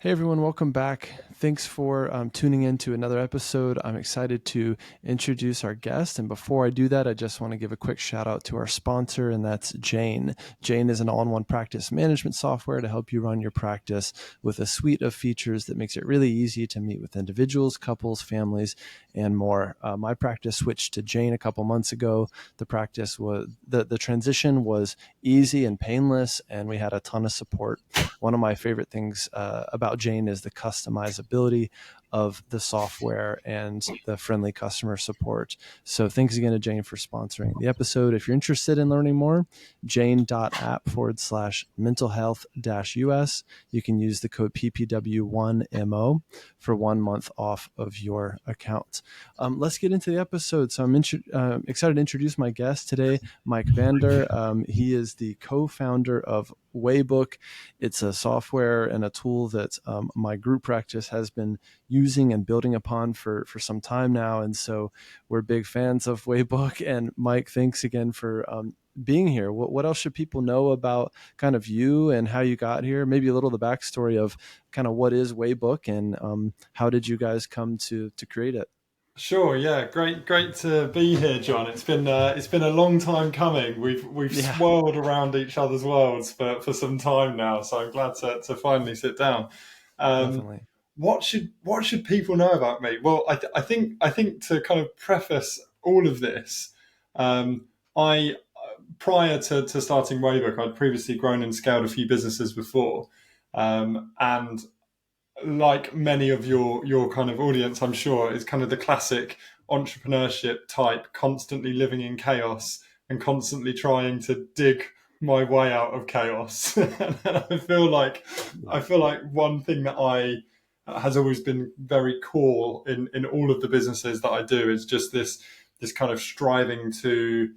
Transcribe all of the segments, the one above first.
Hey everyone, welcome back. Thanks for tuning in to another episode. I'm excited to introduce our guest. And before I do that, I just want to give a quick shout out to our sponsor, and that's Jane. Jane is an all-in-one practice management software to help you run your practice with a suite of features that makes it really easy to meet with individuals, couples, families, and more. My practice switched to Jane a couple months ago. The transition was easy and painless, and we had a ton of support. One of my favorite things about Jane is the customizability of the software and the friendly customer support. So thanks again to Jane for sponsoring the episode. If you're interested in learning more, jane.app/mental health-US. You can use the code PPW1MO for 1 month off of your account. Let's get into the episode. So I'm excited to introduce my guest today, Mike Bandar. He is the co-founder of Waybook. It's a software and a tool that my group practice has been using and building upon for some time now. And so we're big fans of Waybook. And Mike, thanks again for being here. What else should people know about kind of you and how you got here? Maybe a little of the backstory of kind of what is Waybook and how did you guys come to create it? Sure, yeah, great to be here, John. It's been a long time coming. We've Yeah, swirled around each other's worlds for some time now, so I'm glad to finally sit down. Um, definitely. what should people know about me? Well, I think to kind of preface all of this, I prior to starting Waybook, I'd previously grown and scaled a few businesses before, and like many of your kind of audience, I'm sure, is kind of the classic entrepreneurship type, constantly living in chaos and constantly trying to dig my way out of chaos. And I feel like one thing that I has always been very core in all of the businesses that I do is just this kind of striving to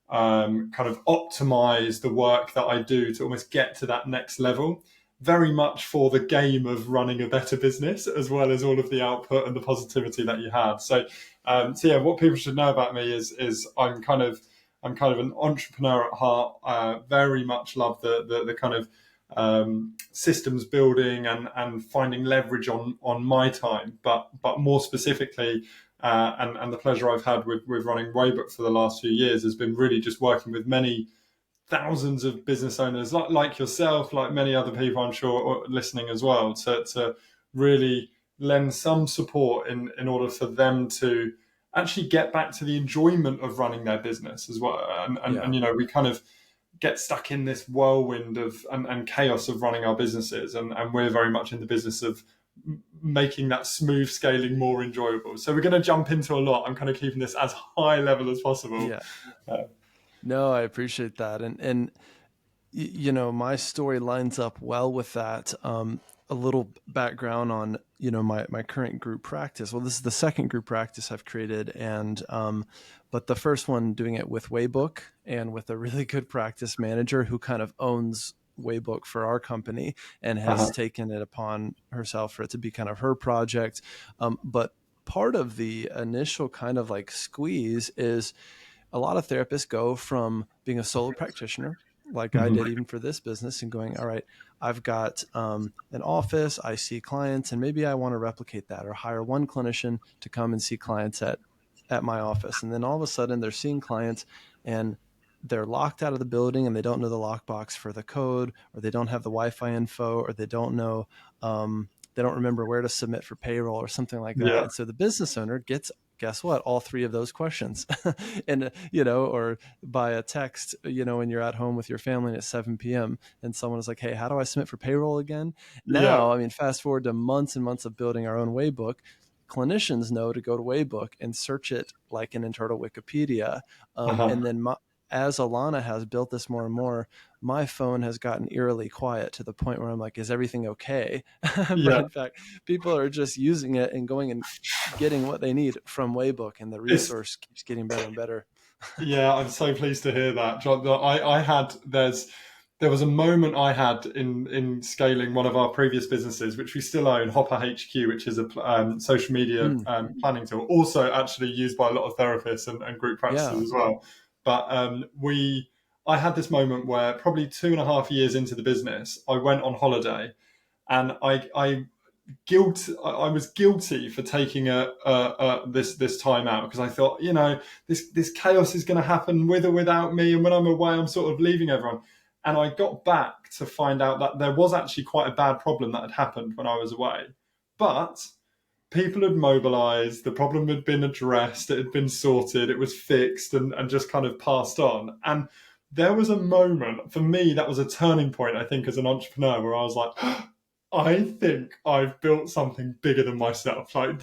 kind of optimize the work that I do to almost get to that next level, very much for the game of running a better business, as well as all of the output and the positivity that you had. So yeah, what people should know about me is I'm kind of an entrepreneur at heart. Very much love the kind of systems building and finding leverage on my time, but more specifically. And the pleasure I've had with running Waybook for the last few years has been really just working with many thousands of business owners like yourself, like many other people I'm sure listening as well, to really lend some support in order for them to actually get back to the enjoyment of running their business as well. And Yeah. we kind of get stuck in this whirlwind and chaos of running our businesses, and we're very much in the business of making that smooth scaling more enjoyable. So we're going to jump into a lot. I'm kind of keeping this as high level as possible. Yeah. Uh, No, I appreciate that. And my story lines up well with that. A little background on my current group practice. Well, this is the second group practice I've created, and but the first one doing it with Waybook and with a really good practice manager who kind of owns Waybook for our company and has uh-huh. taken it upon herself for it to be kind of her project. But part of the initial kind of like squeeze is a lot of therapists go from being a solo practitioner, like I did Mhm. even for this business, and going, all right, I've got an office, I see clients, and maybe I want to replicate that or hire one clinician to come and see clients at my office. And then all of a sudden they're seeing clients and they're locked out of the building and they don't know the lockbox for the code, or they don't have the Wi-Fi info, or they don't know, they don't remember where to submit for payroll or something like that. Yeah. And so the business owner gets, guess what, all three of those questions. And or by a text, when you're at home with your family at 7 p.m. and someone is like, hey, how do I submit for payroll again? Yeah. Now, I mean, fast forward to months and months of building our own Waybook. Clinicians know to go to Waybook and search it like an internal Wikipedia. Uh-huh. And then as Alana has built this more and more, my phone has gotten eerily quiet to the point where I'm like, is everything okay? But Yeah. in fact, people are just using it and going and getting what they need from Waybook, and the It's resource keeps getting better and better. yeah, I'm so pleased to hear that, John. There was a moment I had in scaling one of our previous businesses, which we still own, Hopper HQ, which is a social media Mm, planning tool, also actually used by a lot of therapists and group practices yeah. as well. But I had this moment where probably 2.5 years into the business, I went on holiday and I I was guilty for taking this time out, because I thought, this chaos is going to happen with or without me, and when I'm away, I'm sort of leaving everyone. And I got back to find out that there was actually quite a bad problem that had happened when I was away, but people had mobilized, the problem had been addressed, it had been sorted, it was fixed, and just kind of passed on. And there was a moment for me that was a turning point, I think, as an entrepreneur, where I was like, I think I've built something bigger than myself. Like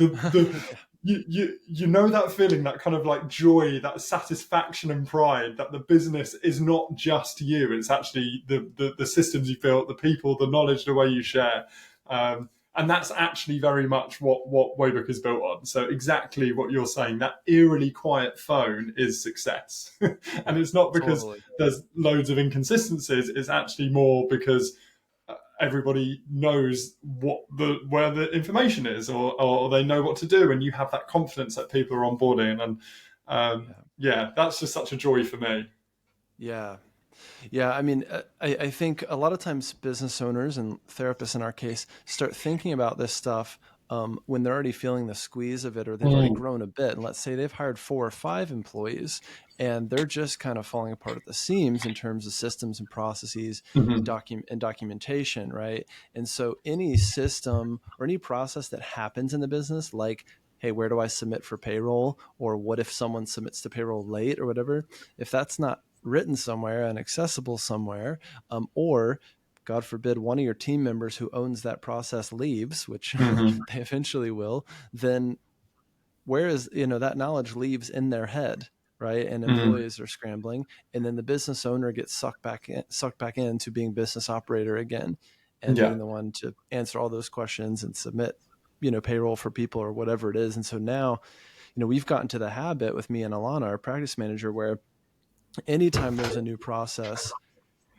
you know that feeling, that kind of like joy, that satisfaction and pride that the business is not just you. It's actually the systems you built, the people, the knowledge, the way you share. And that's actually very much what Waybook is built on. So exactly what you're saying, that eerily quiet phone is success. And it's not because there's loads of inconsistencies. It's actually more because everybody knows where the information is, or they know what to do, and you have that confidence that people are onboarding. And that's just such a joy for me. Yeah, I mean, I think a lot of times business owners and therapists in our case start thinking about this stuff when they're already feeling the squeeze of it, or they've already grown a bit. And let's say they've hired 4 or 5 employees, and they're just kind of falling apart at the seams in terms of systems and processes and documentation, right? And so any system or any process that happens in the business, like, hey, where do I submit for payroll? Or what if someone submits to payroll late or whatever? If that's not written somewhere and accessible somewhere, or God forbid, one of your team members who owns that process leaves, which they eventually will, then where is, that knowledge leaves in their head, right? And employees are scrambling, and then the business owner gets sucked back into being business operator again, and being the one to answer all those questions and submit, payroll for people or whatever it is. And so now, we've gotten to the habit with me and Alana, our practice manager, where anytime there's a new process,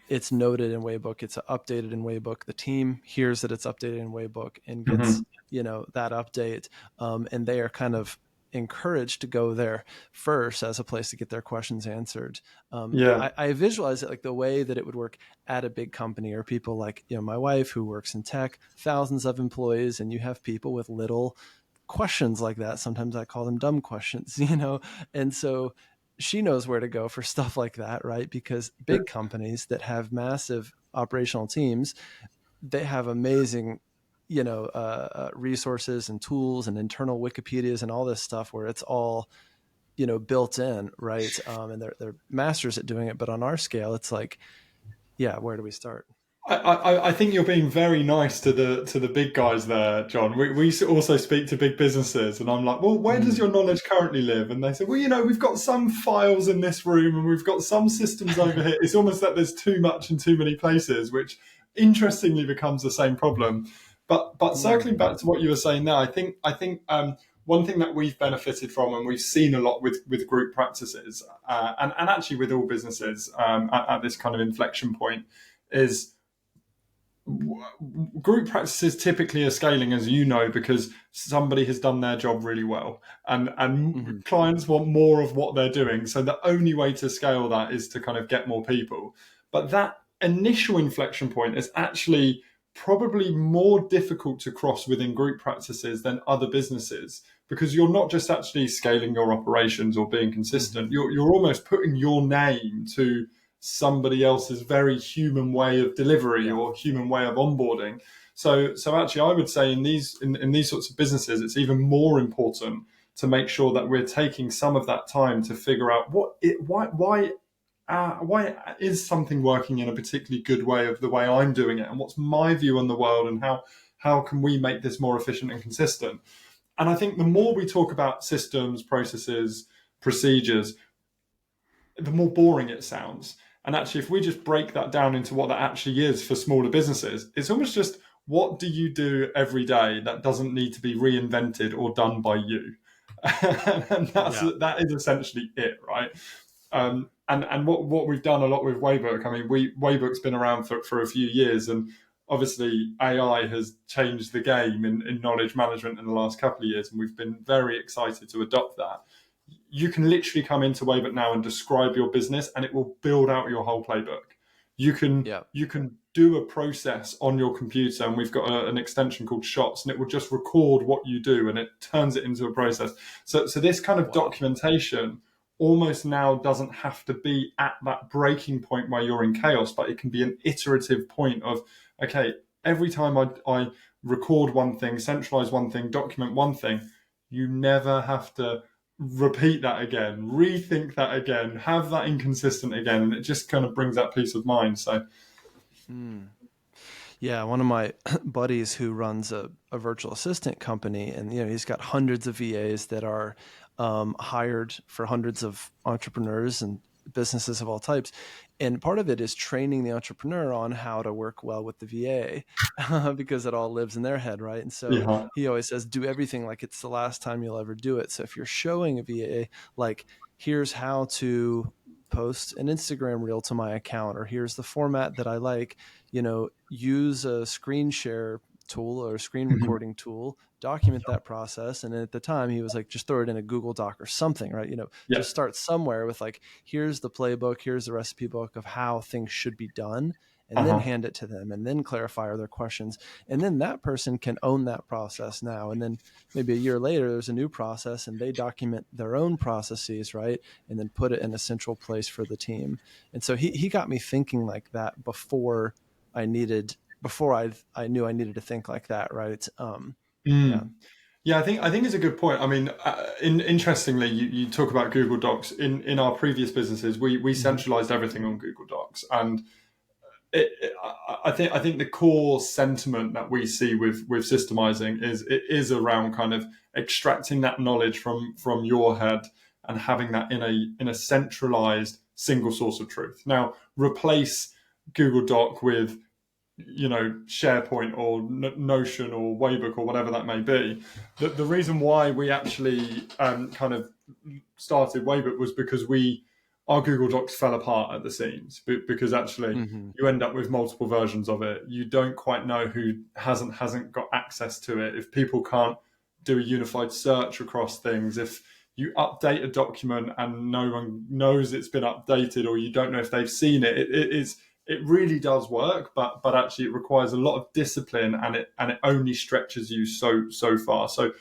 it's noted in Waybook, it's updated in Waybook. The team hears that it's updated in Waybook and gets, that update. And they are kind of encouraged to go there first as a place to get their questions answered. I visualize it like the way that it would work at a big company, or people like, my wife, who works in tech, thousands of employees, and you have people with little questions like that. Sometimes I call them dumb questions, and so she knows where to go for stuff like that, right? Because big companies that have massive operational teams, they have amazing, resources and tools and internal Wikipedias and all this stuff where it's all, built in, right? And they're masters at doing it. But on our scale, it's like, where do we start? I think you're being very nice to the big guys there, John. We also speak to big businesses, and I'm like, well, where does your knowledge currently live? And they say, well, we've got some files in this room, and we've got some systems over here. It's almost like there's too much in too many places, which interestingly becomes the same problem. But circling back to what you were saying now, I think one thing that we've benefited from, and we've seen a lot with group practices, and actually with all businesses at this kind of inflection point, is group practices typically are scaling, as you know, because somebody has done their job really well, and clients want more of what they're doing. So the only way to scale that is to kind of get more people. But that initial inflection point is actually probably more difficult to cross within group practices than other businesses, because you're not just actually scaling your operations or being consistent. You're almost putting your name to somebody else's very human way of delivery or human way of onboarding. So actually, I would say in these sorts of businesses, it's even more important to make sure that we're taking some of that time to figure out why is something working in a particularly good way of the way I'm doing it, and what's my view on the world, and how can we make this more efficient and consistent. And I think the more we talk about systems, processes, procedures, the more boring it sounds. And actually, if we just break that down into what that actually is for smaller businesses, it's almost just, what do you do every day that doesn't need to be reinvented or done by you? And that is essentially it, right? And what we've done a lot with Waybook, I mean, Waybook's been around for a few years, and obviously AI has changed the game in knowledge management in the last couple of years, and we've been very excited to adopt that. You can literally come into Waybook now and describe your business, and it will build out your whole playbook. You can do a process on your computer, and we've got an extension called Shots, and it will just record what you do and it turns it into a process. So this kind of documentation almost now doesn't have to be at that breaking point where you're in chaos, but it can be an iterative point of, okay, every time I record one thing, centralize one thing, document one thing, you never have to repeat that again, rethink that again, have that inconsistent again, and it just kind of brings that peace of mind. So yeah, one of my buddies who runs a virtual assistant company, and he's got hundreds of VAs that are hired for hundreds of entrepreneurs and businesses of all types. And part of it is training the entrepreneur on how to work well with the VA because it all lives in their head, right? And so he always says, do everything like it's the last time you'll ever do it. So if you're showing a VA, like, here's how to post an Instagram reel to my account, or here's the format that I like, use a screen share tool or a screen recording tool, document that process. And at the time he was like, just throw it in a Google Doc or something, right? Just start somewhere with like, here's the playbook, here's the recipe book of how things should be done, and then hand it to them and then clarify their questions. And then that person can own that process now. And then maybe a year later, there's a new process and they document their own processes, right? And then put it in a central place for the team. And so he got me thinking like that before I knew I needed to think like that, right? Yeah, I think it's a good point. I mean, interestingly, you talk about Google Docs. In our previous businesses, we centralized everything on Google Docs, and I think the core sentiment that we see with systemizing is around kind of extracting that knowledge from your head and having that in a centralized single source of truth. Now, replace Google Doc with SharePoint or Notion or Waybook or whatever that may be. The reason why we actually kind of started Waybook was because our Google Docs fell apart at the seams, because actually you end up with multiple versions of it. You don't quite know who hasn't got access to it. If people can't do a unified search across things, if you update a document and no one knows it's been updated, or you don't know if they've seen it, it really does work, but actually it requires a lot of discipline, and it only stretches you so far. So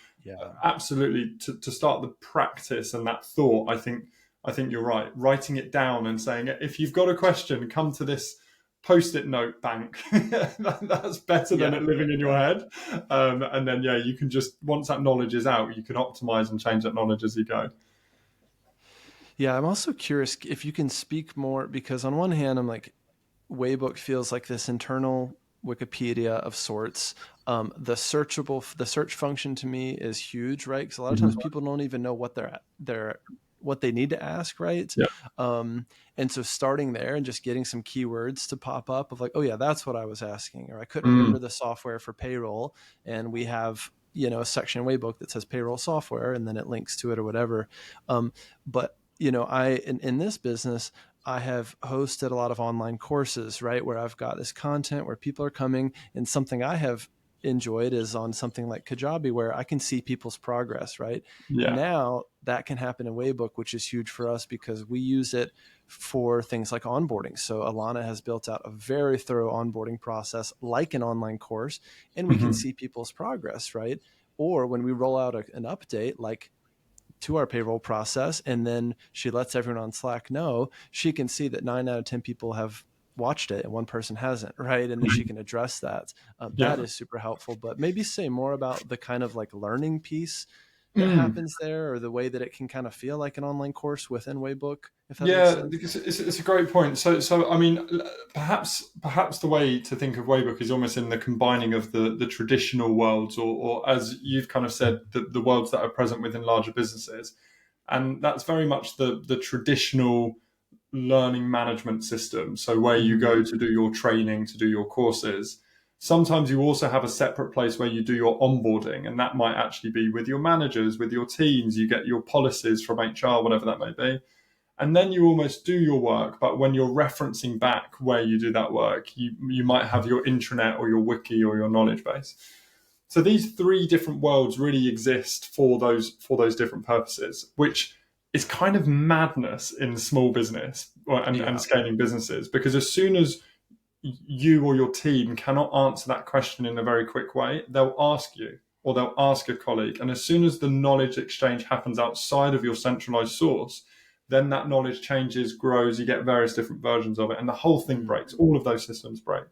absolutely, to start the practice and that thought, I think you're right. Writing it down and saying, if you've got a question, come to this Post-it note bank. That's better than it living in your head. And then you can just, once that knowledge is out, you can optimize and change that knowledge as you go. Yeah, I'm also curious if you can speak more, because on one hand, I'm like, Waybook feels like this internal Wikipedia of sorts. The search function to me is huge, right? Because a lot of times people don't even know what what they need to ask, right? And so starting there and just getting some keywords to pop up of like, oh yeah, that's what I was asking, or I couldn't remember the software for payroll, and we have a section in Waybook that says payroll software, and then it links to it or whatever. But in this business, I have hosted a lot of online courses, right, where I've got this content where people are coming, and something I have enjoyed is on something like Kajabi, where I can see people's progress, right? Now that can happen in Waybook, which is huge for us because we use it for things like onboarding. So Alana has built out a very thorough onboarding process like an online course, and we can see people's progress, right? Or when we roll out an update, like to our payroll process, and then she lets everyone on Slack know, she can see that 9 out of 10 people have watched it and one person hasn't, right? And then she can address that. That is super helpful. But maybe say more about the kind of like learning piece that happens there, or the way that it can kind of feel like an online course within Waybook, if that makes sense. Because it's a great point. So I mean, perhaps the way to think of Waybook is almost in the combining of the traditional worlds, or as you've kind of said, the worlds that are present within larger businesses, and that's very much the traditional learning management system. So where you go to do your training, to do your courses. Sometimes you also have a separate place where you do your onboarding, and that might actually be with your managers, with your teams. You get your policies from HR, whatever that may be. And then you almost do your work, but when you're referencing back where you do that work, you might have your intranet or your wiki or your knowledge base. So these three different worlds really exist for those different purposes, which is kind of madness in small business and scaling businesses, because as soon as you or your team cannot answer that question in a very quick way, they'll ask you or they'll ask a colleague. And as soon as the knowledge exchange happens outside of your centralized source, then that knowledge changes, grows, you get various different versions of it, and the whole thing breaks. All of those systems break.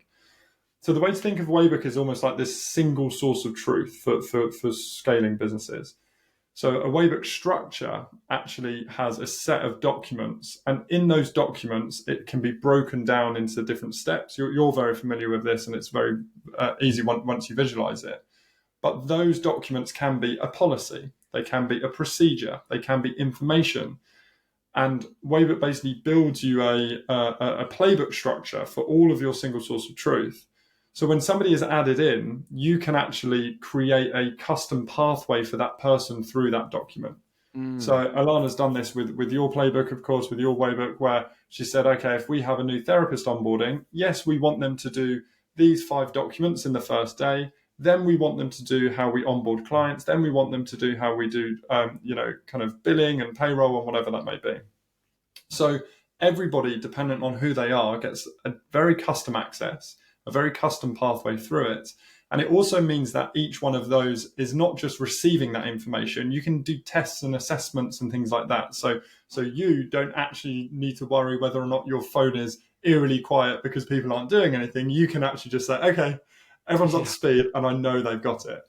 So the way to think of Waybook is almost like this single source of truth for scaling businesses. So a Waybook structure actually has a set of documents, and in those documents, it can be broken down into different steps. You're very familiar with this, and it's very easy once you visualize it. But those documents can be a policy, they can be a procedure, they can be information. And Waybook basically builds you a playbook structure for all of your single source of truth. So when somebody is added in, you can actually create a custom pathway for that person through that document. So Alana's done this with your playbook, of course, with your Waybook, where she said, okay, if we have a new therapist onboarding, yes, we want them to do these 5 documents in the first day. Then we want them to do how we onboard clients. Then we want them to do how we do, kind of billing and payroll and whatever that may be. So everybody, dependent on who they are, gets a very custom access, a very custom pathway through it. And it also means that each one of those is not just receiving that information. You can do tests and assessments and things like that. So you don't actually need to worry whether or not your phone is eerily quiet because people aren't doing anything. You can actually just say, okay, everyone's up to speed and I know they've got it.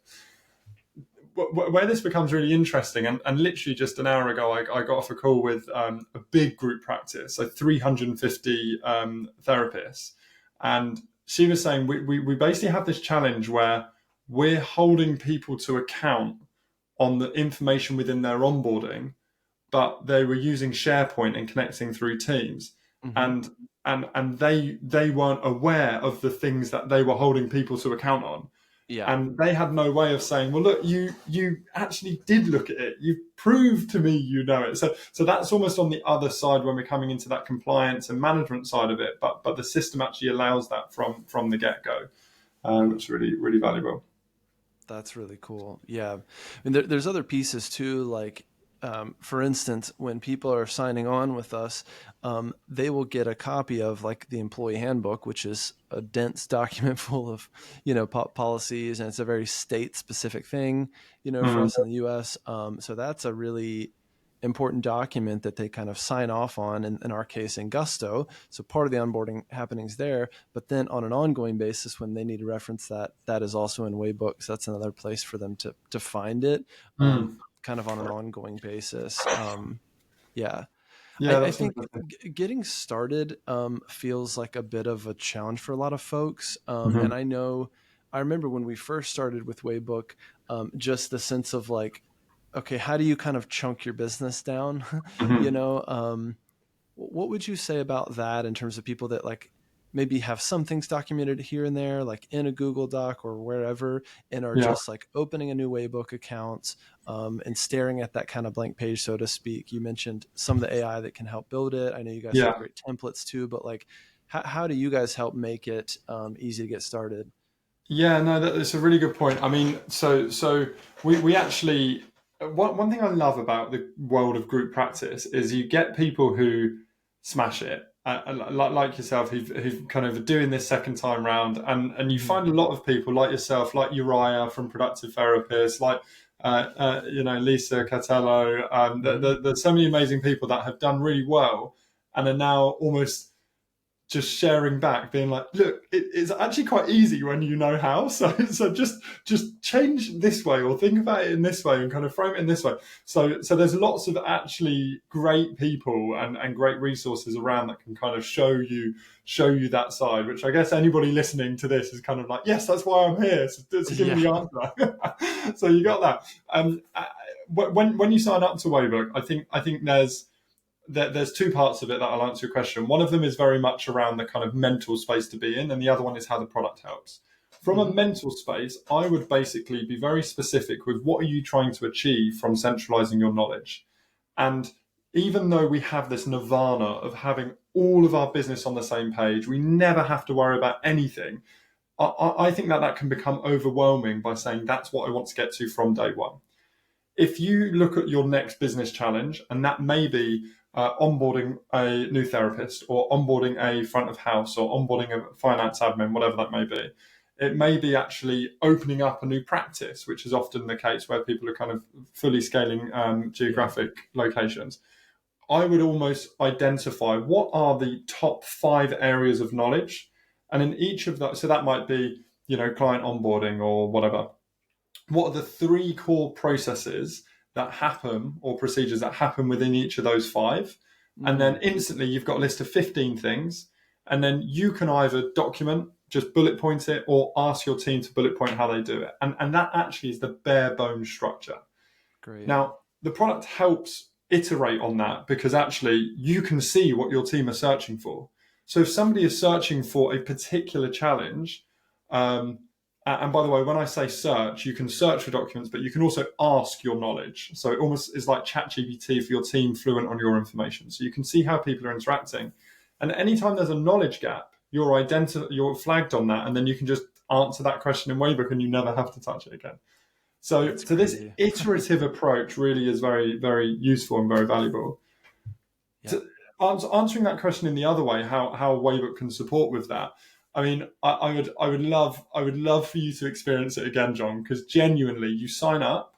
Where this becomes really interesting, and literally just an hour ago, I got off a call with a big group practice, so 350 therapists. And she was saying, we basically have this challenge where we're holding people to account on the information within their onboarding, but they were using SharePoint and connecting through Teams. Mm-hmm. And they weren't aware of the things that they were holding people to account on. Yeah. And they had no way of saying, well, look, you actually did look at it. You proved to me you know it. So that's almost on the other side when we're coming into that compliance and management side of it. But the system actually allows that from the get-go, which is really, really valuable. That's really cool. Yeah. And there's other pieces too, like, for instance, when people are signing on with us, they will get a copy of like the employee handbook, which is a dense document full of, policies, and it's a very state specific thing, for us in the US. So that's a really important document that they kind of sign off on, in our case in Gusto. So part of the onboarding happenings there, but then on an ongoing basis, when they need to reference that is also in Waybook. So that's another place for them to find it. Kind of on an ongoing basis. I think getting started feels like a bit of a challenge for a lot of folks. And I remember when we first started with Waybook, just the sense of like, okay, how do you kind of chunk your business down? What would you say about that in terms of people that like maybe have some things documented here and there, like in a Google Doc or wherever, and are just like opening a new Waybook account and staring at that kind of blank page, so to speak? You mentioned some of the AI that can help build it. I know you guys have great templates too, but like, how do you guys help make it easy to get started? Yeah, no, that's a really good point. I mean, so we actually, one thing I love about the world of group practice is you get people who smash it. Like yourself, who've kind of doing this second time round, and you find a lot of people like yourself, like Uriah from Productive Therapists, like Lisa Catello. There's so many amazing people that have done really well and are now almost just sharing back, being like, look, it's actually quite easy when you know how. So just change this way, or think about it in this way, and kind of frame it in this way. So there's lots of actually great people and great resources around that can kind of show you that side, which I guess anybody listening to this is kind of like, yes, that's why I'm here. So give me the answer. So you got that. When you sign up to Waybook, I think there's two parts of it that I'll answer your question. One of them is very much around the kind of mental space to be in, and the other one is how the product helps. From a mental space, I would basically be very specific with what are you trying to achieve from centralizing your knowledge. And even though we have this nirvana of having all of our business on the same page, we never have to worry about anything. I think that can become overwhelming by saying that's what I want to get to from day one. If you look at your next business challenge, and that may be, onboarding a new therapist or onboarding a front of house or onboarding a finance admin, whatever that may be. It may be actually opening up a new practice, which is often the case where people are kind of fully scaling geographic locations. I would almost identify what are the top 5 areas of knowledge. And in each of that, so that might be, client onboarding or whatever. What are the 3 core processes that happen or procedures that happen within each of those 5? And then instantly you've got a list of 15 things. And then you can either document, just bullet point it, or ask your team to bullet point how they do it. And that actually is the bare bones structure. Great. Now, the product helps iterate on that because actually you can see what your team are searching for. So if somebody is searching for a particular challenge, and by the way, when I say search, you can search for documents, but you can also ask your knowledge. So it almost is like ChatGPT for your team fluent on your information. So you can see how people are interacting. And anytime there's a knowledge gap, you're flagged on that, and then you can just answer that question in Waybook and you never have to touch it again. So this iterative approach really is very, very useful and very valuable. Yeah. Answering that question in the other way, how Waybook can support with that. I mean, I would love for you to experience it again, John, because genuinely you sign up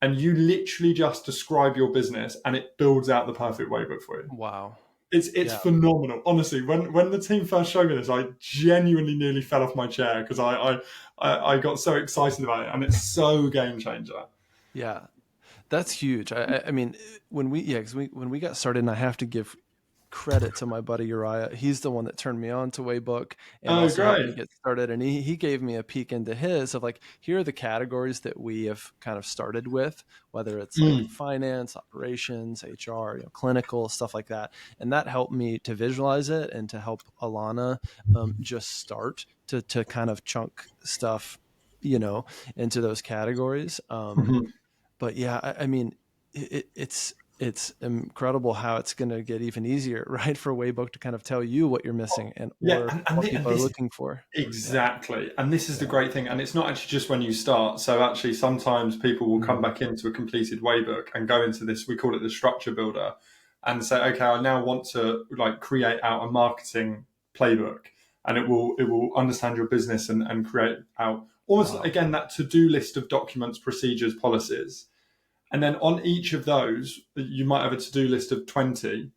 and you literally just describe your business and it builds out the perfect Waybook for you. Wow. It's phenomenal. Honestly, when the team first showed me this, I genuinely nearly fell off my chair because I got so excited about it, and it's so game changer. Yeah, that's huge. I mean, when we got started, and I have to give credit to my buddy Uriah. He's the one that turned me on to Waybook and also helped me get started. And he gave me a peek into his of like, here are the categories that we have kind of started with, whether it's like finance, operations, HR, clinical, stuff like that. And that helped me to visualize it and to help Alana just start to kind of chunk stuff, into those categories. But yeah, I mean, it's incredible how it's going to get even easier, right, for Waybook to kind of tell you what you're missing and what people are looking for. Exactly. Yeah. And this is the great thing. And it's not actually just when you start. So actually sometimes people will come back into a completed Waybook and go into this, we call it the structure builder, and say, okay, I now want to create out a marketing playbook, and it will understand your business and create out almost again that to-do list of documents, procedures, policies. And then on each of those, you might have a to-do list of 20.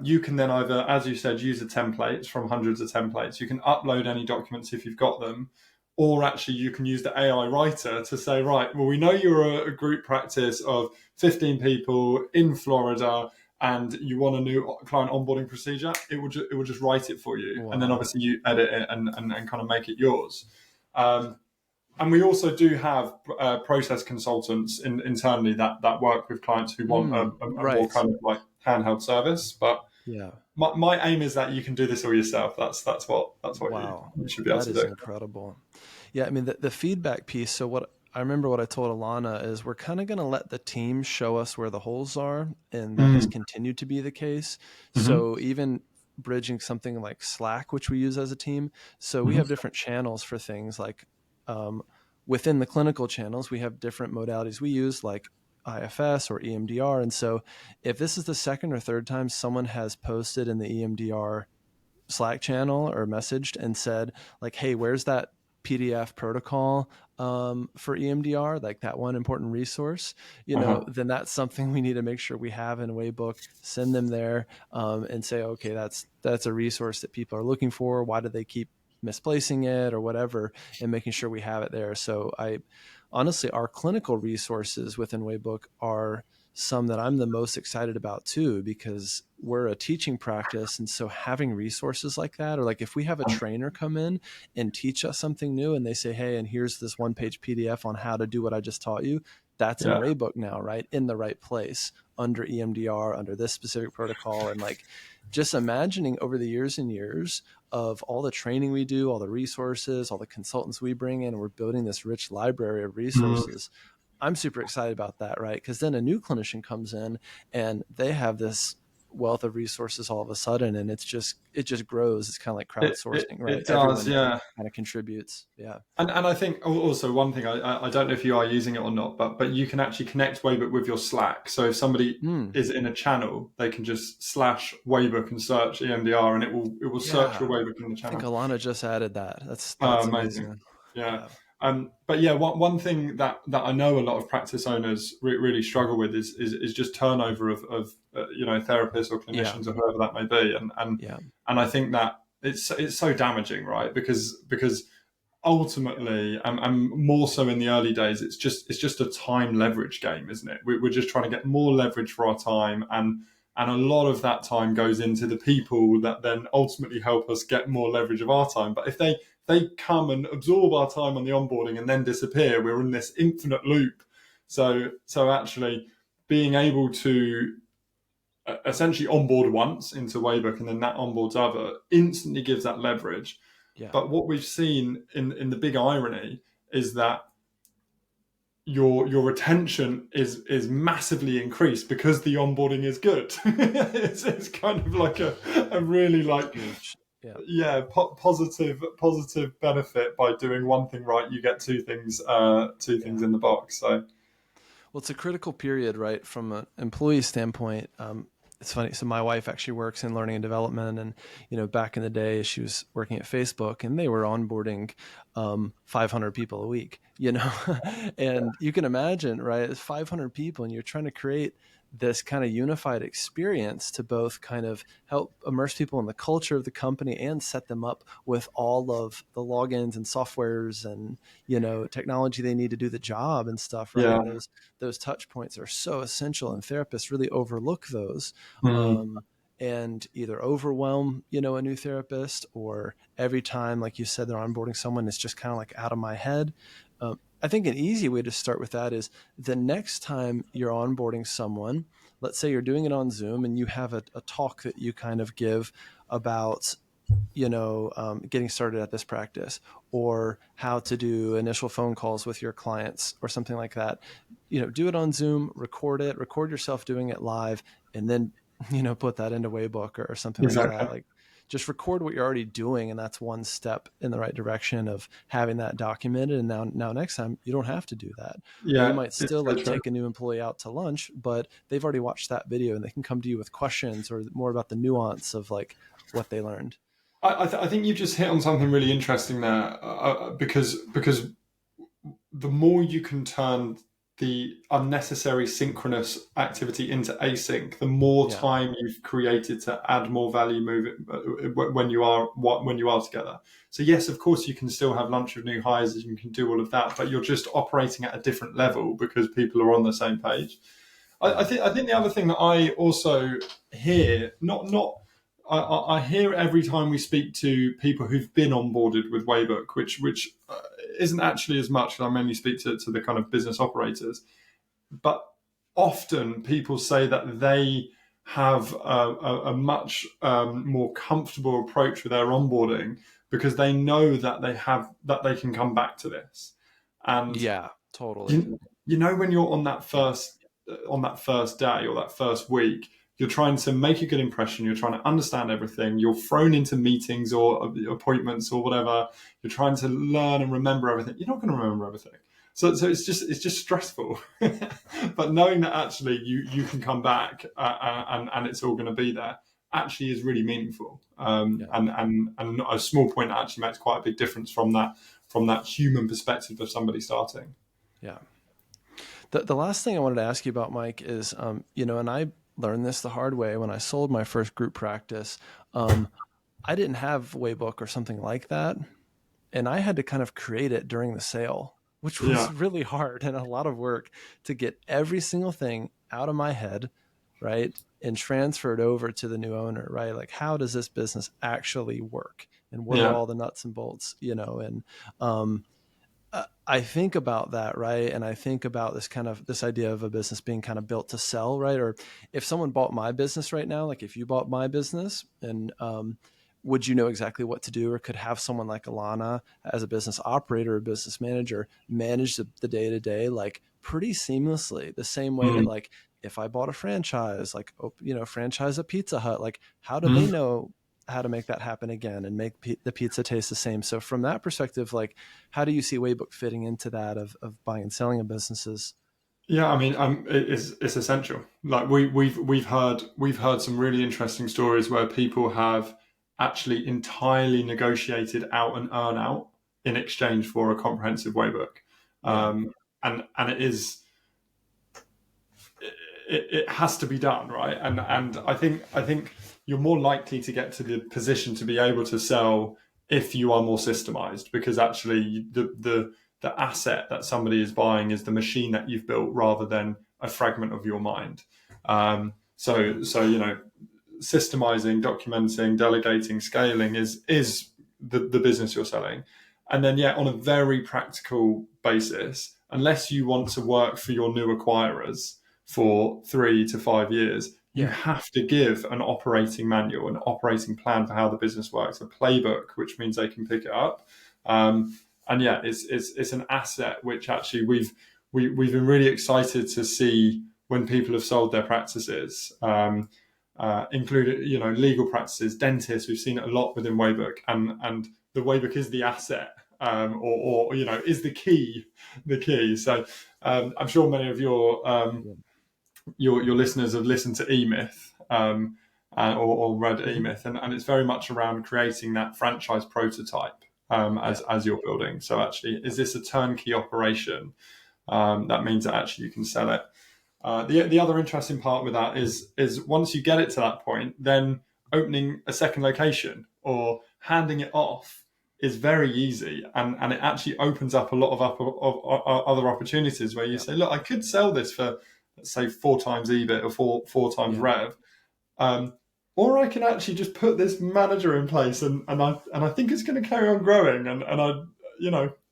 You can then either, as you said, use the templates from hundreds of templates. You can upload any documents if you've got them, or actually you can use the AI writer to say, right, well, we know you're a group practice of 15 people in Florida and you want a new client onboarding procedure. It will just write it for you. Wow. And then obviously you edit it and kind of make it yours. And we also do have process consultants internally that work with clients who want a more kind of like handheld service. But yeah, my aim is that you can do this all yourself. That's what you should be able to do. That is incredible. Yeah, I mean the feedback piece. So what I remember what I told Alana is we're kind of going to let the team show us where the holes are, and that has continued to be the case. So even bridging something like Slack, which we use as a team. So we have different channels for things like within the clinical channels, we have different modalities we use like IFS or EMDR. And so if this is the second or third time someone has posted in the EMDR Slack channel or messaged and said like, hey, where's that PDF protocol for EMDR, like that one important resource, then that's something we need to make sure we have in Waybook, send them there and say, okay, that's a resource that people are looking for. Why do they keep misplacing it or whatever, and making sure we have it there. So honestly, our clinical resources within Waybook are some that I'm the most excited about too, because we're a teaching practice. And so having resources like that, or like if we have a trainer come in and teach us something new and they say, hey, and here's this 1-page PDF on how to do what I just taught you, that's in Waybook now, right? In the right place under EMDR, under this specific protocol. And like just imagining over the years and years of all the training we do, all the resources, all the consultants we bring in, and we're building this rich library of resources. I'm super excited about that, right? Because then a new clinician comes in and they have this wealth of resources all of a sudden, and it just grows. It's kind of like crowdsourcing, right? It does, Everyone yeah. kind of contributes. Yeah. And I think also one thing, I don't know if you are using it or not, but you can actually connect Waybook with your Slack. So if somebody Mm, is in a channel, they can just slash Waybook and search EMDR, and it will search your yeah. Waybook in the I think channel. Alana just added that. Oh, That's amazing. amazing. Yeah. Yeah. But yeah, one thing that I know a lot of practice owners really struggle with is just turnover of therapists or Yeah. clinicians or whoever that may be, Yeah. and I think that it's so damaging, right? Because ultimately, and more so in the early days, it's just a time leverage game, isn't it? We're just trying to get more leverage for our time, and a lot of that time goes into the people that then ultimately help us get more leverage of our time. But if they come and absorb our time on the onboarding and then disappear, we're in this infinite loop. So actually being able to essentially onboard once into Waybook and then that onboards other instantly gives that leverage. Yeah. But what we've seen in the big irony is that your retention is massively increased because the onboarding is good. It's kind of like a really like Huge. Yeah. positive benefit by doing one thing right. You get two things Yeah. in the box. So Well, it's a critical period, right? From an employee standpoint. It's funny. So my wife actually works in learning and development, and back in the day, she was working at Facebook, and they were onboarding 500 people a week. And you can imagine, right? It's 500 people, and you're trying to create this kind of unified experience to both kind of help immerse people in the culture of the company and set them up with all of the logins and softwares and technology they need to do the job and stuff, right? yeah. And those touch points are so essential, and therapists really overlook those. Mm. um, and either overwhelm a new therapist, or every time, like you said, they're onboarding someone, it's just kind of like out of my head. I think an easy way to start with that is the next time you're onboarding someone, let's say you're doing it on Zoom and you have a talk that you kind of give about getting started at this practice, or how to do initial phone calls with your clients or something like that. Do it on Zoom, record yourself doing it live, and then put that into Waybook or something like Exactly. that. Like, just record what you're already doing, and that's one step in the right direction of having that documented. And now next time you don't have to do that. Or you Yeah, might it's still so like true. take a new employee out to lunch, but they've already watched that video and they can come to you with questions or more about the nuance of like what they learned. I think you've just hit on something really interesting there, because the more you can turn the unnecessary synchronous activity into async, the more Yeah. time you've created to add more value when you are together. So yes, of course, you can still have lunch with new hires, and you can do all of that, but you're just operating at a different level because people are on the same page. I Yeah. think the other thing that I also hear, I hear every time we speak to people who've been onboarded with Waybook, which isn't actually as much. I mainly speak to the kind of business operators, but often people say that they have a much more comfortable approach with their onboarding because they know that they can come back to this. And Yeah, totally. when you're on that first day or that first week, you're trying to make a good impression, you're trying to understand everything, you're thrown into meetings or appointments or whatever, you're trying to learn and remember everything. You're not going to remember everything. So it's just stressful. But knowing that actually you can come back, and it's all going to be there actually is really meaningful. Yeah. And a small point actually makes quite a big difference from that human perspective of somebody starting. Yeah. The last thing I wanted to ask you about, Mike, is, and I learned this the hard way when I sold my first group practice. I didn't have Waybook or something like that. And I had to kind of create it during the sale, which was Yeah. really hard and a lot of work to get every single thing out of my head, right? And transfer it over to the new owner, right? Like, how does this business actually work? And what are Yeah. all the nuts and bolts, And I think about that, right? And I think about this idea of a business being kind of built to sell, right? Or if someone bought my business right now, like if you bought my business, and would you know exactly what to do, or could have someone like Alana as a business operator or business manager manage the day to day like pretty seamlessly, the same way that Mm. like if I bought a franchise, like, franchise a Pizza Hut, like, how do they Mhm. know how to make that happen again and make the pizza taste the same? So from that perspective, like, how do you see Waybook fitting into that of buying and selling of businesses? Yeah, I mean, it's essential. Like we've heard some really interesting stories where people have actually entirely negotiated out an earn out in exchange for a comprehensive Waybook, Yeah. and it has to be done, right? And I think you're more likely to get to the position to be able to sell if you are more systemized, because actually the asset that somebody is buying is the machine that you've built rather than a fragment of your mind. So systemizing, documenting, delegating, scaling is the business you're selling. And then, yeah, on a very practical basis, unless you want to work for your new acquirers for 3 to 5 years, you Yeah. have to give an operating manual, an operating plan for how the business works, a playbook, which means they can pick it up. And yeah, it's an asset which actually we've been really excited to see when people have sold their practices. Including legal practices, dentists. We've seen it a lot within Waybook, and the Waybook is the asset, or is the key. So I'm sure many of your listeners have listened to eMyth, or read Mm-hmm. eMyth, and it's very much around creating that franchise prototype, Yeah. as you're building. So actually, is this a turnkey operation? That means that actually you can sell it. The other interesting part with that is once you get it to that point, then opening a second location or handing it off is very easy, and it actually opens up a lot of other opportunities where you Yeah. say, look, I could sell this for, let's say, 4 times EBIT or four times Yeah. rev, um, or I can actually just put this manager in place, and I think it's going to carry on growing, and I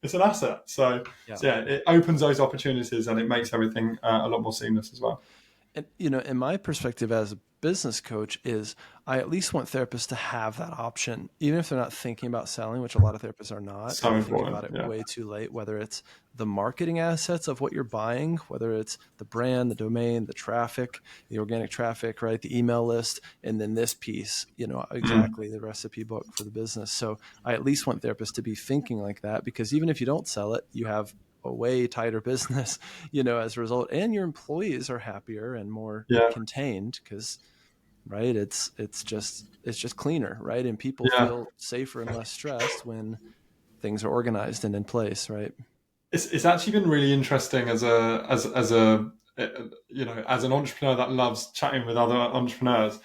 it's an asset. Yeah. So yeah, it opens those opportunities and it makes everything a lot more seamless as well. And, in my perspective as a business coach is I at least want therapists to have that option, even if they're not thinking about selling, which a lot of therapists are not. So They think important. about it Yeah. way too late, whether it's the marketing assets of what you're buying, whether it's the brand, the domain, the traffic, the organic traffic, right? The email list, and then this piece, Mm. exactly the recipe book for the business. So I at least want therapists to be thinking like that, because even if you don't sell it, you have a way tighter business, as a result, and your employees are happier and more Yeah. contained because, right, it's just cleaner, right, and people Yeah. feel safer and less stressed when things are organized and in place, right? It's actually been really interesting as a as an entrepreneur that loves chatting with other entrepreneurs,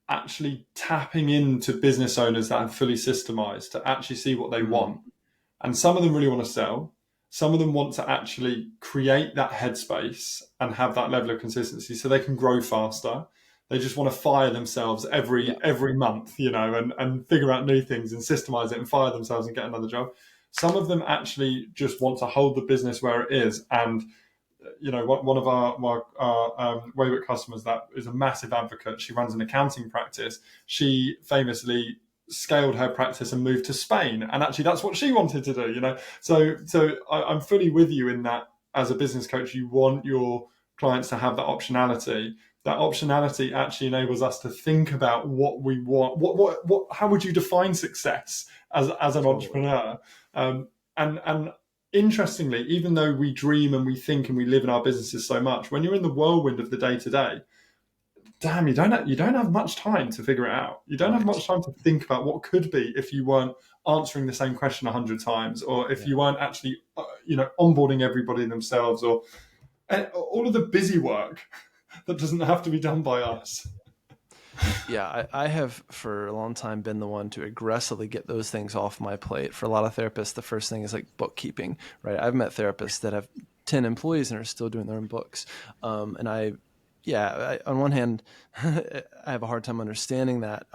actually tapping into business owners that have fully systemized to actually see what they Mm. want. And some of them really want to sell. Some of them want to actually create that headspace and have that level of consistency so they can grow faster. They just want to fire themselves Yeah. every month, and figure out new things and systemize it and fire themselves and get another job. Some of them actually just want to hold the business where it is. And one of our Waybook customers that is a massive advocate. She runs an accounting practice. She famously scaled her practice and moved to Spain, and actually that's what she wanted to do. So I'm fully with you in that. As a business coach, you want your clients to have that optionality. That optionality actually enables us to think about what we want. What how would you define success as an Totally. entrepreneur? And interestingly, even though we dream and we think and we live in our businesses so much, when you're in the whirlwind of the day to day, damn, you don't have much time to figure it out. You don't have Right. much time to think about what could be if you weren't answering the same question 100 times, or if Yeah. you weren't actually, onboarding everybody themselves, or all of the busy work that doesn't have to be done by Yeah. us. Yeah, I have for a long time been the one to aggressively get those things off my plate. For a lot of therapists, the first thing is like bookkeeping, right? I've met therapists that have 10 employees and are still doing their own books. And on one hand, I have a hard time understanding that.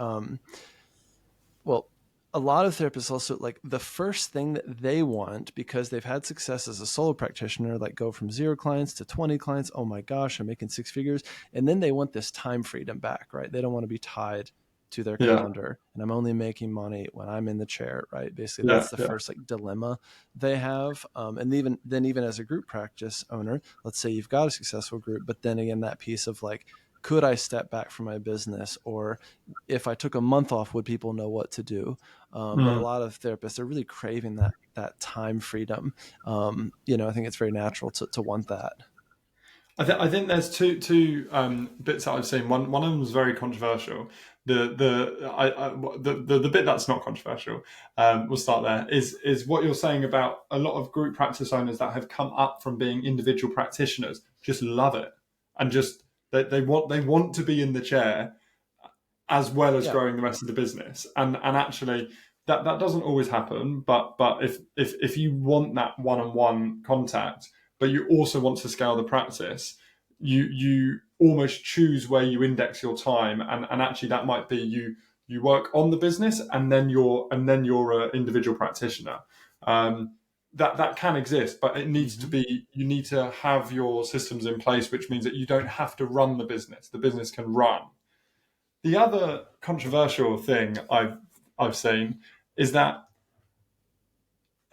Well, a lot of therapists also, like, the first thing that they want, because they've had success as a solo practitioner, like go from 0 clients to 20 clients. Oh my gosh, I'm making 6 figures. And then they want this time freedom back, right? They don't want to be tied to their Yeah. calendar, and I'm only making money when I'm in the chair, right? Basically, Yeah. that's the Yeah. first like dilemma they have. And even as a group practice owner, let's say you've got a successful group, but then again, that piece of like, could I step back from my business, or if I took a month off, would people know what to do? But a Mm. lot of therapists are really craving that time freedom. I think it's very natural to want that. I think there's two bits that I've seen. One of them is very controversial. The bit that's not controversial, we'll start there. Is what you're saying about a lot of group practice owners that have come up from being individual practitioners just love it, and just they want to be in the chair as well as Yeah. growing the rest of the business. And actually that doesn't always happen. But if you want that one-on-one contact, but you also want to scale the practice, you almost choose where you index your time, and actually that might be you work on the business and then you're an individual practitioner. That can exist, but it needs to be, you need to have your systems in place, which means that you don't have to run the business can run. The other controversial thing I've seen is that,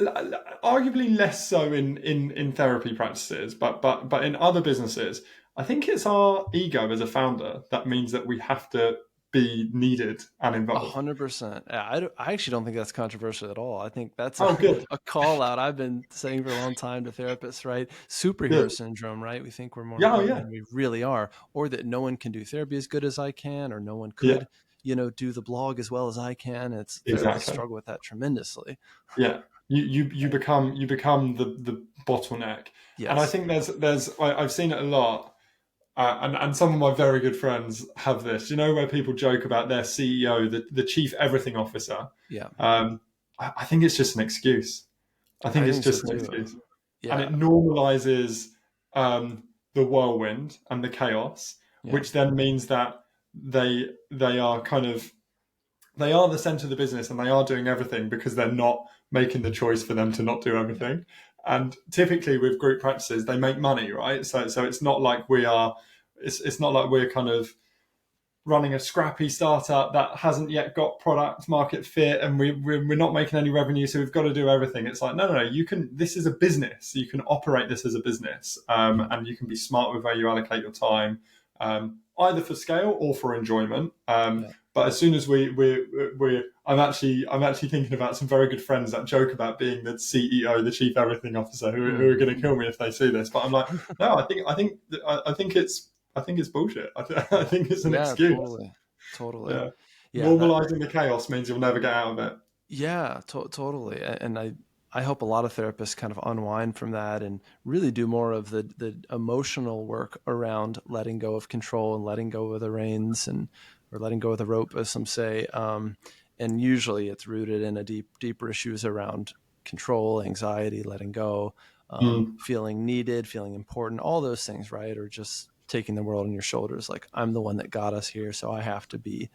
arguably less so in therapy practices, but in other businesses, I think it's our ego as a founder that means that we have to be needed and involved. 100%. I actually don't think that's controversial at all. I think that's Oh, good, a call out I've been saying for a long time to therapists, right? Superhero good. syndrome, right? We think we're more Yeah, oh, important yeah, than we really are, or that no one can do therapy as good as I can, or no one yeah, could, do the blog as well as I can. It's therapists exactly. struggle with that tremendously. Yeah, you Right. become the bottleneck, and I Yes. think I've seen it a lot. And some of my very good friends have this, where people joke about their CEO, the chief everything officer. Yeah. I think it's just an excuse. I think I it's think so just an too. excuse. And Yeah. it normalizes the whirlwind and the chaos, Yeah. which then means that they are kind of, they are the center of the business and they are doing everything because they're not making the choice for them to not do Yeah. everything. And typically with group practices, they make money, right? So it's not like it's not like we're kind of running a scrappy startup that hasn't yet got product market fit, and we're not making any revenue, so we've got to do everything. It's like, no, you can, this is a business, you can operate this as a business, and you can be smart with where you allocate your time, either for scale or for enjoyment. Yeah. But as soon as I'm actually thinking about some very good friends that joke about being the CEO, the chief everything officer, who are going to kill me if they see this. But I'm like, no, I think it's bullshit. I think it's an Yeah, excuse. totally. Totally. Yeah, Yeah, that normalizing the chaos means you'll never get out of it. Yeah, totally. And I hope a lot of therapists kind of unwind from that and really do more of the emotional work around letting go of control and letting go of the reins, and or letting go of the rope, as some say. And usually it's rooted in a deeper issues around control, anxiety, letting go, Mm. feeling needed, feeling important, all those things, right? Or just taking the world on your shoulders. Like, I'm the one that got us here, so I have to be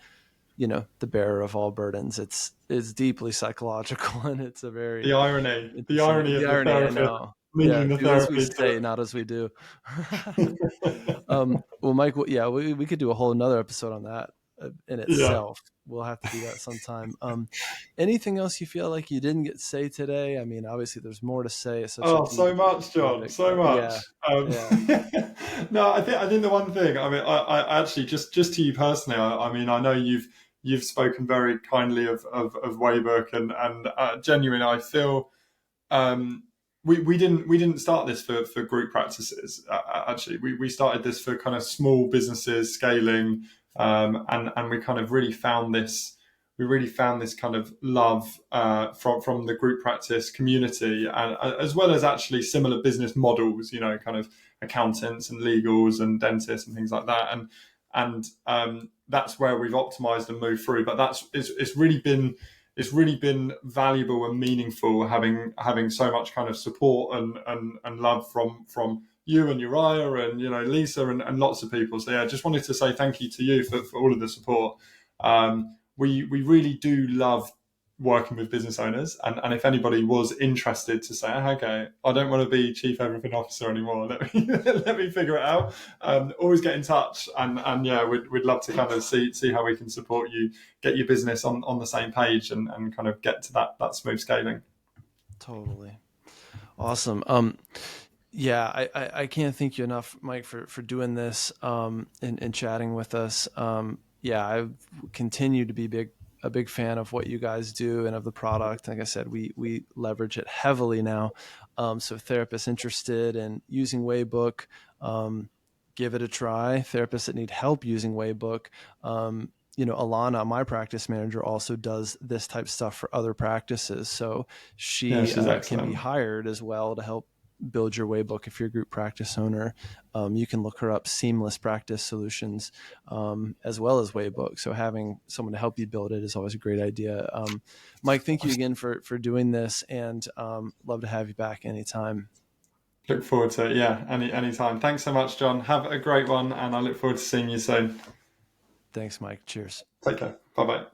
the bearer of all burdens. It's deeply psychological, and it's a very The interesting, irony the of the irony, I therapist know. Yeah, needing the do as we therapy say, not as we do. to. Well, Mike, yeah, we could do a whole another episode on that in Yeah. itself. We'll have to do that sometime. Anything else you feel like you didn't get to say today? I mean, obviously there's more to say. It's such a Oh, deep so much, John. topic, So but much. yeah, yeah, No, I think the one thing. I mean, I actually, just to you personally. I mean, I know you've spoken very kindly of Waybook, and genuinely, I feel, we didn't start this for group practices. Actually, we started this for kind of small businesses scaling, and we kind of really found this. We really found this kind of love from the group practice community, and as well as actually similar business models. Kind of accountants and legals and dentists and things like that, and that's where we've optimized and moved through. But it's really been valuable and meaningful having so much kind of support and love from you and Uriah and Lisa and lots of people. So yeah, just wanted to say thank you to you for all of the support. We really do love working with business owners. And if anybody was interested to say, okay, I don't want to be chief everything officer anymore, let me let me figure it out. Always get in touch, and yeah, we'd love to kind of see how we can support you, get your business on the same page, and kind of get to that smooth scaling. Totally. Awesome. Yeah, I can't thank you enough, Mike, for doing this and chatting with us. Yeah, I continue to be a big fan of what you guys do and of the product. Like I said, we leverage it heavily now. So therapists interested in using Waybook, give it a try. Therapists that need help using Waybook. Alana, my practice manager, also does this type of stuff for other practices. So Yeah, she she's can be excellent. hired as well to help build your Waybook. If you're a group practice owner, you can look her up, Seamless Practice Solutions, as well as Waybook. So having someone to help you build it is always a great idea. Mike, thank you again for doing this, and love to have you back anytime. Look forward to it. Yeah, anytime. Thanks so much, John. Have a great one, and I look forward to seeing you soon. Thanks, Mike. Cheers. Take care. Bye bye.